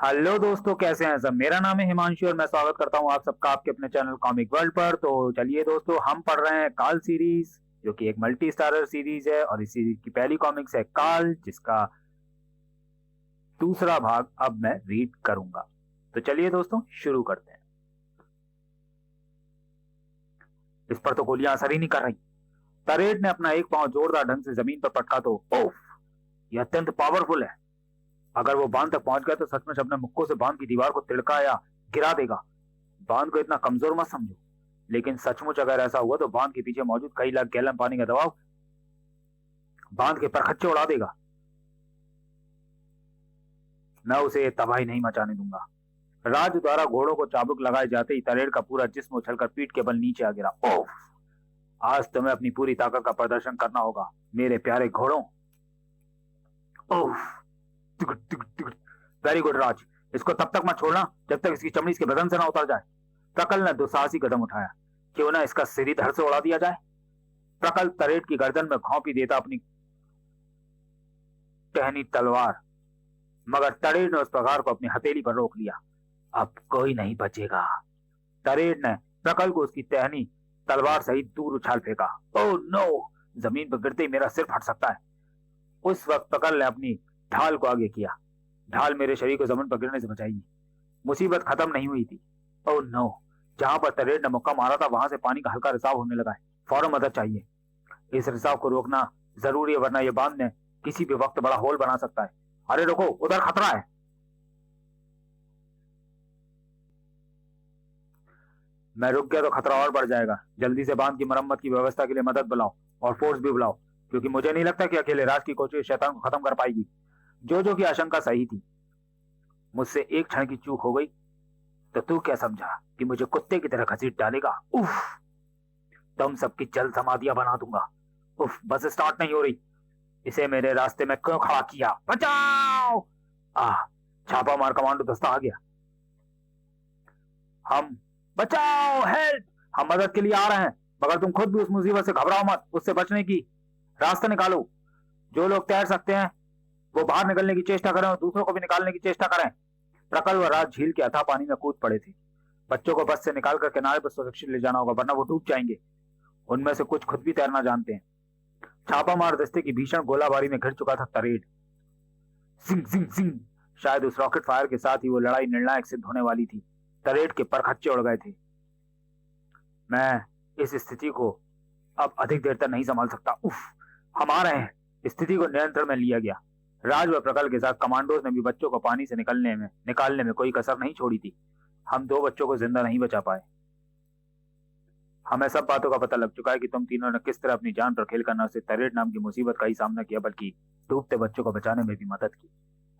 Hello दोस्तों, कैसे हैं सब। मेरा नाम है हिमांशु और मैं स्वागत करता हूं आप सबका आपके अपने चैनल कॉमिक वर्ल्ड पर। तो चलिए दोस्तों, हम पढ़ रहे हैं काल सीरीज, जो कि एक मल्टी स्टारर सीरीज है और इस सीरीज की पहली कॉमिक्स है काल, जिसका दूसरा भाग अब मैं रीड करूंगा। तो चलिए दोस्तों, शुरू करते हैं। इस पर तो गोलियां असर ही नहीं कर रही। तरेड ने अपना एक पांव जोरदार ढंग से जमीन पर पटका तो ओफ, यह अत्यंत पावरफुल है। अगर वो बांध तक पहुंच गया तो सचमुच अपने मुक्कों से बांध की दीवार को तिड़का या गिरा देगा। बांध को इतना कमजोर मत समझो, लेकिन सचमुच अगर ऐसा हुआ तो बांध के पीछे मौजूद कई लाख गैलन पानी का दबाव बांध के परखच्चे उड़ा देगा। मैं उसे तबाही नहीं मचाने दूंगा। राज द्वारा घोड़ों को चाबुक लगाए जाते ही तरेड़ का पूरा जिस्म उछलकर पीठ के बल नीचे आ गिरा। ओह, आज तुम्हें अपनी पूरी ताकत का प्रदर्शन करना होगा मेरे प्यारे घोड़ों। ओह, वेरी गुड राज। इसको तब तक मत छोड़ना जब तक इसकी चमड़ी इसके बदन से ना उतर जाए। प्रकल ने दुसाहसी कदम उठाया। क्यों ना इसका सिर ही धड़ से उड़ा दिया जाए। प्रकल तरेट की गर्दन में घोंपी देता अपनी टहनी तलवार, मगर तरेट ने उस प्रहार को अपनी हथेली पर रोक लिया। अब कोई नहीं बचेगा। तरेट ने प्रकल को उसकी टहनी तलवार सहित दूर उछाल फेंका। ओह नो, जमीन पर गिरते ही मेरा सिर फट सकता है। उस वक्त प्रकल ने अपनी ढाल को आगे किया। ढाल मेरे शरीर को जमीन पर गिरने से बचाएगी। मुसीबत खत्म नहीं हुई थी। ओह नो, जहां पर तरेट ने मुक्का मारा था वहां से पानी का हल्का रिसाव होने लगा है। फौरन मदद चाहिए। इस रिसाव को रोकना जरूरी है, वरना यह बांध ने किसी भी वक्त बड़ा होल बना सकता है। अरे रुको, उधर खतरा है। मैं रुक गया तो खतरा और बढ़ जाएगा। जल्दी से बांध की मरम्मत की व्यवस्था के लिए मदद बुलाओ और फोर्स भी बुलाओ, क्योंकि मुझे नहीं लगता कि अकेले राज की कोशिश शैतान को खत्म कर पाएगी। जो की आशंका सही थी। मुझसे एक क्षण की चूक हो गई तो तू क्या समझा कि मुझे कुत्ते की तरह घसीट डालेगा। उफ, तुम सबकी जल समाधियां बना दूंगा। उफ, बस स्टार्ट नहीं हो रही। इसे मेरे रास्ते में क्यों खड़ा किया। बचाओ। आह, छापा मार कमांडो दस्ता आ गया। हम बचाओ, हेल्प। हम मदद के लिए आ रहे हैं, मगर तुम खुद भी उस मुसीबत से घबराओ मत। उससे बचने की रास्ता निकालो। जो लोग तैर सकते हैं वो बाहर निकलने की चेष्टा करें और दूसरों को भी निकालने की चेष्टा करें। प्रकल व राज झील के अथाह पानी में कूद पड़े थे। बच्चों को बस से निकालकर किनारे पर सुरक्षित ले जाना होगा, वरना वो डूब जाएंगे। उनमें से कुछ खुद भी तैरना जानते हैं। छापामार दस्ते की भीषण गोलाबारी में घिर चुका था तरेड। सिंह सिंह सिंह, शायद उस रॉकेट फायर के साथ ही वो लड़ाई निर्णायक सिद्ध होने वाली थी। तरेड के परखच्चे उड़ गए थे। मैं इस स्थिति को अब अधिक देर तक नहीं संभाल सकता। उफ, हम आ रहे हैं। स्थिति को नियंत्रण में लिया गया। राज व प्रकल के साथ कमांडोज ने भी बच्चों को पानी से निकालने में कोई कसर नहीं छोड़ी थी। हम दो बच्चों को जिंदा नहीं बचा पाए। हमें सब बातों का पता लग चुका है कि तुम तीनों ने किस तरह अपनी जान पर खेलकर न सिर्फ तरेट नाम की मुसीबत का ही सामना किया, बल्कि डूबते बच्चों को बचाने में भी मदद की।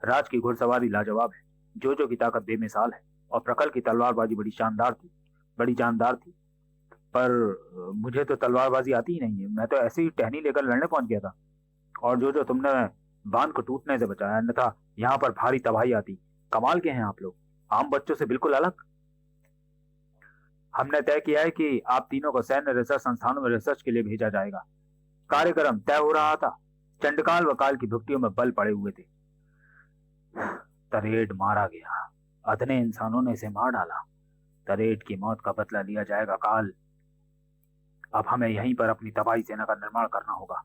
राज की घुड़सवारी लाजवाब है, जो की ताकत बेमिसाल है, और प्रकल की तलवारबाजी बड़ी जानदार थी। पर मुझे तो तलवारबाजी आती ही नहीं है। मैं तो ऐसे ही टहनी लेकर लड़ने पहुंच गया था। और जो तुमने बांध को टूटने से बचाया, अन्यथा यहाँ पर भारी तबाही आती। कमाल के हैं आप लोग, आम बच्चों से बिल्कुल अलग। हमने तय किया है कि आप तीनों को सैन्य रिसर्च संस्थानों में रिसर्च के लिए भेजा जाएगा। कार्यक्रम तय हो रहा था। चंडकाल व काल की भुक्तियों में बल पड़े हुए थे। तरेड मारा गया। अदने इंसानों ने इसे मार डाला। तरेड की मौत का बदला लिया जाएगा काल। अब हमें यहीं पर अपनी तबाही सेना का निर्माण करना होगा,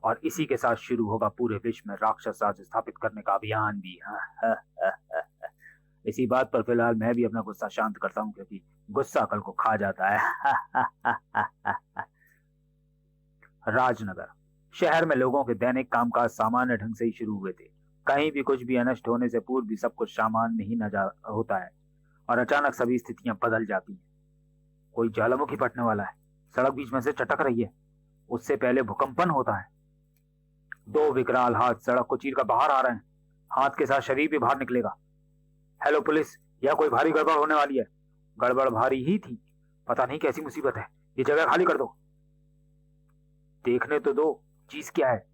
और इसी के साथ शुरू होगा पूरे विश्व में राक्षस राज स्थापित करने का अभियान भी। इसी बात पर फिलहाल मैं भी अपना गुस्सा शांत करता हूं, क्योंकि गुस्सा कल को खा जाता है। राजनगर शहर में लोगों के दैनिक कामकाज सामान्य ढंग से ही शुरू हुए थे। कहीं भी कुछ भी अनष्ट होने से पूर्व भी सब कुछ सामान्य ही नजर होता है, और अचानक सभी स्थितियां बदल जाती हैं। कोई ज्वालामुखी फटने वाला है, सड़क बीच में से चटक रही है, उससे पहले भूकंपन होता है। दो विकराल हाथ सड़क को चीर कर बाहर आ रहे हैं। हाथ के साथ शरीर भी बाहर निकलेगा। हेलो पुलिस, यह कोई भारी गड़बड़ होने वाली है। गड़बड़ भारी ही थी, पता नहीं कैसी मुसीबत है। ये जगह खाली कर दो। देखने तो दो, चीज क्या है।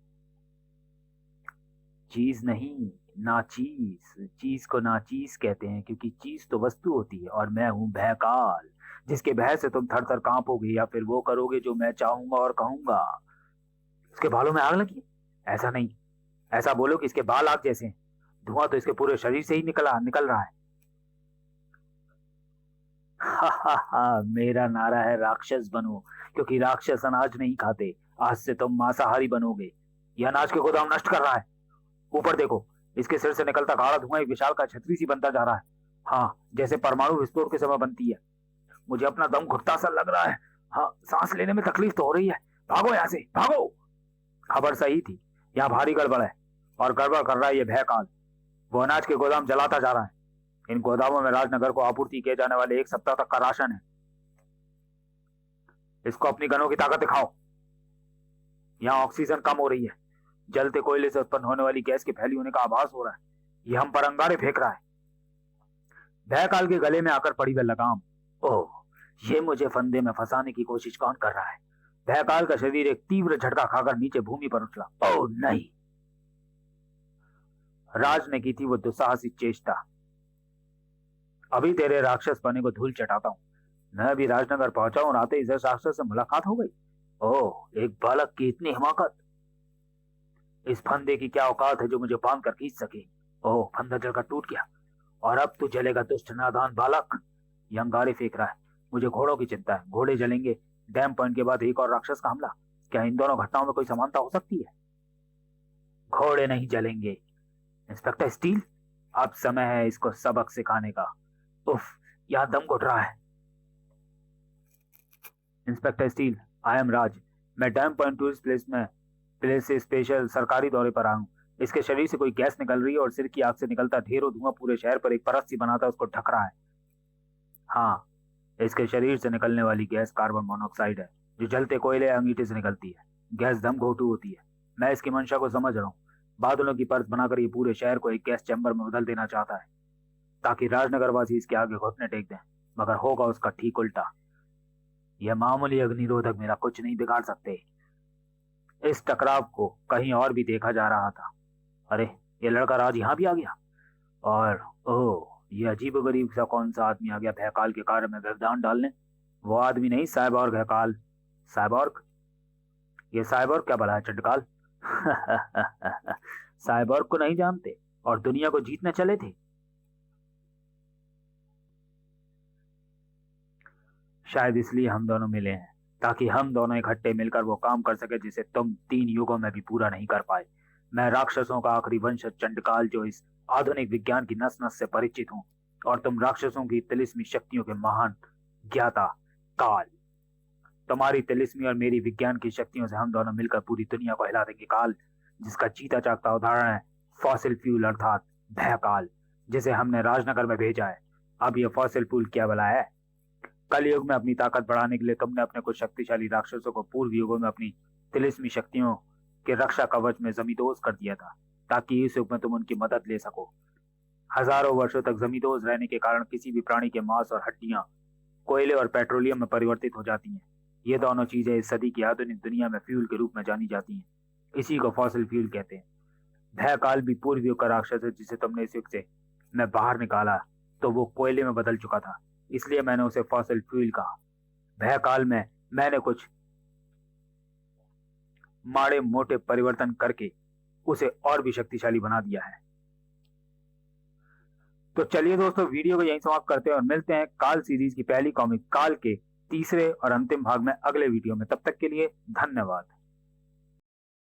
चीज नहीं, नाचीज। चीज को नाचीज कहते हैं, क्योंकि चीज तो वस्तु होती है, और मैं हूं भयकाल, जिसके भय से तुम थर थर कांपोगे या फिर वो करोगे जो मैं चाहूंगा और कहूंगा। उसके बालों में आग लगी? ऐसा नहीं, ऐसा बोलो कि इसके बाल आग जैसे हैं। धुआं तो इसके पूरे शरीर से ही निकल रहा है। हा, मेरा नारा है राक्षस बनो, क्योंकि राक्षस अनाज नहीं खाते। आज से तुम मांसाहारी बनोगे। यह अनाज के गोदाम नष्ट कर रहा है। ऊपर देखो, इसके सिर से निकलता गाढ़ा धुआं एक विशाल का छतरी सी बनता जा रहा है। हाँ, जैसे परमाणु विस्फोट के समय बनती है। मुझे अपना दम घुटता सा लग रहा है। हाँ, सांस लेने में तकलीफ तो हो रही है। भागो यहाँ से, भागो। खबर सही थी, यहाँ भारी गड़बड़ है, और गड़बड़ कर रहा है ये भयकाल। वो अनाज के गोदाम जलाता जा रहा है। इन गोदामों में राजनगर को आपूर्ति किए जाने वाले 1 सप्ताह तक का राशन है। इसको अपनी गनों की ताकत दिखाओ। यहाँ ऑक्सीजन कम हो रही है। जलते कोयले से उत्पन्न होने वाली गैस के फैली होने का आभास हो रहा है। ये हम पर अंगारे फेंक रहा है। भयकाल के गले में आकर पड़ी वह लगाम। ओह, ये मुझे फंदे में फंसाने की कोशिश कौन कर रहा है? भयकाल का शरीर एक तीव्र झटका खाकर नीचे भूमि पर उछला। ओह नहीं! राज ने की थी वो दुस्साहसिक चेष्टा। अभी तेरे राक्षस पने को धूल चटाता हूं। मैं अभी राजनगर पहुंचा और आते इस राक्षस से मुलाकात हो गई। ओह, एक बालक की इतनी हिमाकत! इस फंदे की क्या औकात है जो मुझे बांध कर खींच सके? ओह, फंदा जलकर टूट गया। और अब तू जलेगा दुष्ट नादान बालक। यह अंगारे फेंक रहा है। मुझे घोड़ों की चिंता है। घोड़े जलेंगे। डैम पॉइंट के बाद एक और राक्षस का हमला। क्या इन दोनों घटनाओं में कोई समानता हो सकती है? घोड़े नहीं जलेंगे। इंस्पेक्टर स्टील, अब समय है इसको सबक सिखाने का। उफ, यहाँ दम घुट रहा है। इंस्पेक्टर स्टील, आई एम राज। मैं डैम पॉइंट टूरिस्ट प्लेस से स्पेशल सरकारी दौरे पर आया हूँ। इसके शरीर से कोई गैस निकल रही है और सिर की आग से निकलता ढेरों धुआं पूरे शहर पर एक परत सी बनाता उसको ढक रहा है। हाँ, इसके शरीर से निकलने वाली गैस कार्बन मोनोऑक्साइड है, जो जलते कोयले या अंगीठे से निकलती है। गैस दम घोटू होती है। मैं इसकी मंशा को समझ रहा हूँ। बादलों की परत बनाकर ये पूरे शहर को एक गैस चैम्बर में बदल देना चाहता है, ताकि राजनगर वासी इसके आगे घुटने टेक दें। मगर होगा उसका ठीक उल्टा। यह मामूली अग्निरोधक मेरा कुछ नहीं बिगाड़ सकते। इस टकराव को कहीं और भी देखा जा रहा था। अरे, ये लड़का राज यहाँ भी आ गया। और ओह, ये अजीबोगरीब सा कौन सा आदमी आ गया भयकाल के कार्य में व्यवधान डालने? वो आदमी नहीं, साइबॉर्ग है काल। साइबॉर्ग? ये साइबॉर्ग क्या भला है चंडकाल? साइबॉर्ग को नहीं जानते और दुनिया को जीतने चले थे। शायद इसलिए हम दोनों मिले हैं, ताकि हम दोनों इकट्ठे मिलकर वो काम कर सके जिसे तुम 3 युगों में भी पूरा नहीं कर पाए। मैं राक्षसों का आखिरी वंशज चंडकाल, जो इस आधुनिक विज्ञान की नस नस से परिचित हूँ, और तुम राक्षसों की तिलिस्मी शक्तियों के महान ज्ञाता काल। तुम्हारी तिलिस्मी और मेरी विज्ञान की शक्तियों से हम दोनों मिलकर पूरी दुनिया को हिला देंगे काल, जिसका जीता जागता उदाहरण है फॉसिल फ्यूल अर्थात भयकाल, जिसे हमने राजनगर में भेजा है। अब यह फॉसिल फ्यूल क्या भला है? कलयुग में अपनी ताकत बढ़ाने के लिए तुमने अपने कुछ शक्तिशाली राक्षसों को पूर्व युगों में अपनी तिलिस्मी शक्तियों के रक्षा कवच में जमींदोज कर दिया था, ताकि इस युग में तुम उनकी मदद ले सको। हजारों वर्षों तक जमींदोज रहने के कारण किसी भी प्राणी के मांस और हड्डियां कोयले और पेट्रोलियम में परिवर्तित हो जाती हैं। ये दोनों चीजें इस सदी की आधुनिक दुनिया में फ्यूल के रूप में जानी जाती हैं। इसी को फॉसिल फ्यूल कहते हैं। भयकाल भी पूर्व युग का राक्षस है, जिसे तुमने इस युग से मैं बाहर निकाला तो वो कोयले में बदल चुका था, इसलिए मैंने उसे फॉसिल फ्यूल कहा। भयकाल में मैंने कुछ माड़े मोटे परिवर्तन करके उसे और भी शक्तिशाली बना दिया है। तो चलिए दोस्तों, वीडियो को यहीं समाप्त करते हैं और मिलते हैं काल सीरीज की पहली कॉमिक काल के तीसरे और अंतिम भाग में अगले वीडियो में। तब तक के लिए धन्यवाद।